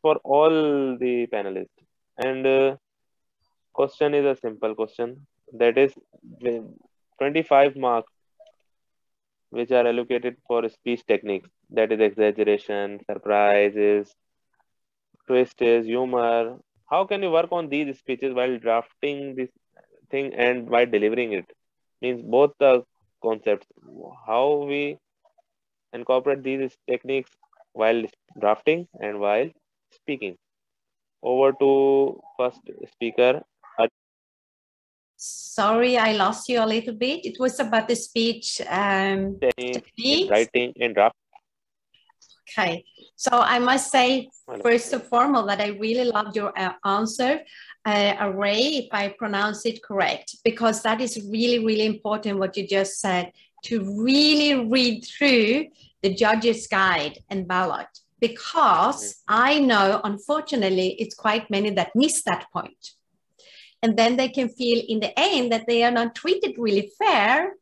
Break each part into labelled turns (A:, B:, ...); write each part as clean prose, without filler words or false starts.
A: for all the panelists. And question is a simple question, that is 25 marks which are allocated for speech techniques, that is exaggeration, surprises, twists, humor. How can you work on these speeches while drafting this thing and while delivering it? Means both the concepts. How we incorporate these techniques while drafting and while speaking. Over to first speaker.
B: Sorry, I lost you a little bit. It was about the speech techniques.
A: In writing and draft.
B: Okay, so I must say, first and foremost, that I really loved your answer, Array, if I pronounce it correct, because that is really, really important what you just said, to really read through the judge's guide and ballot, because I know, unfortunately, it's quite many that miss that point. And then they can feel in the end that they are not treated really fair,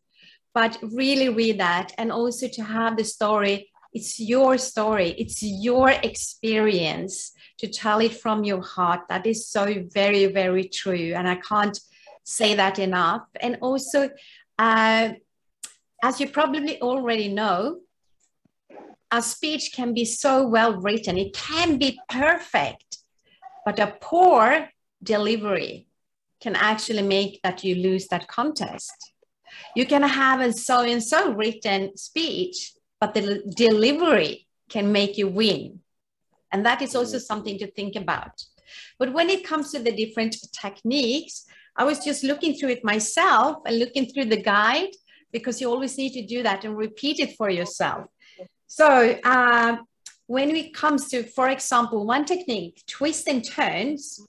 B: but really read that. And also to have the story, it's your story, it's your experience, to tell it from your heart. That is so very, very true. And I can't say that enough. And also, as you probably already know, a speech can be so well written. It can be perfect, but a poor delivery can actually make that you lose that contest. You can have a so-and-so written speech, but the delivery can make you win. And that is also something to think about. But when it comes to the different techniques, I was just looking through it myself and looking through the guide, because you always need to do that and repeat it for yourself. So when it comes to, for example, one technique, twists and turns.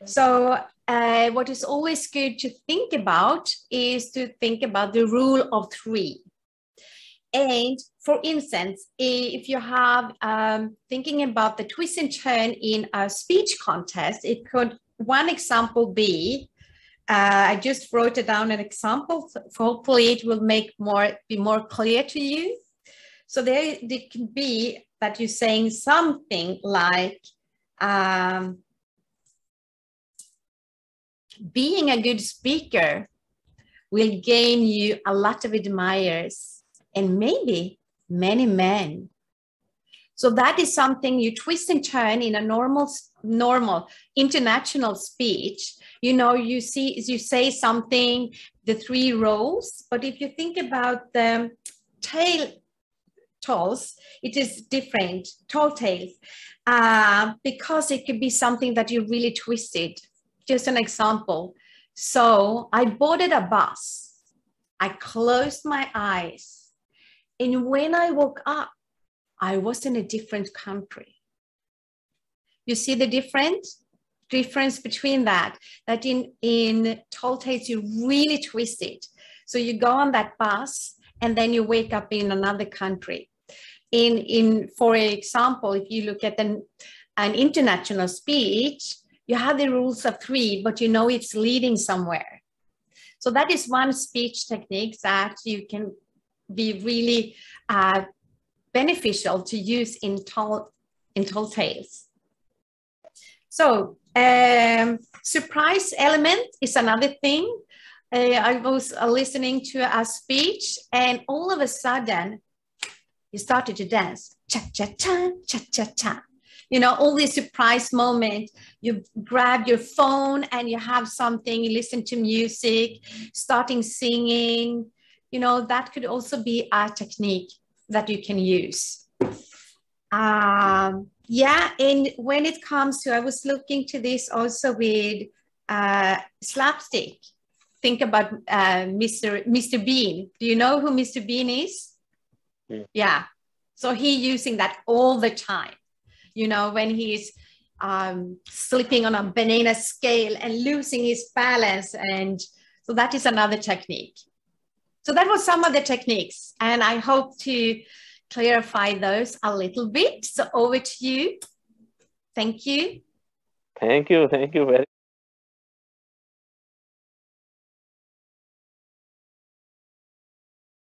B: So what is always good to think about is to think about the rule of three. And for instance, if you have thinking about the twist and turn in a speech contest, it could, one example be, I just wrote it down an example, so hopefully it will be more clear to you. So there can be that you're saying something like, being a good speaker will gain you a lot of admirers and maybe many men. So that is something you twist and turn in a normal international speech. You know, you say something, the three roles, but if you think about the tales, it is different, tall tales, because it could be something that you really twisted. Just an example. So I boarded a bus. I closed my eyes. And when I woke up, I was in a different country. You see the difference between that in tall tales, you really twist it. So you go on that bus and then you wake up in another country. For example, if you look at an international speech, you have the rules of three, but you know it's leading somewhere. So that is one speech technique that you can be really beneficial to use in tall tales. So surprise element is another thing. I was listening to a speech and all of a sudden you started to dance, cha-cha-cha, cha-cha-cha. You know, all these surprise moments, you grab your phone and you have something, you listen to music, starting singing, you know, that could also be a technique that you can use. Yeah, and when it comes to, I was looking to this also with slapstick. Think about Mr. Bean. Do you know who Mr. Bean is? Yeah. So he's using that all the time. You know, when he's slipping on a banana scale and losing his balance. And so that is another technique. So that was some of the techniques. And I hope to clarify those a little bit. So over to you. Thank you.
A: Thank you. Thank you very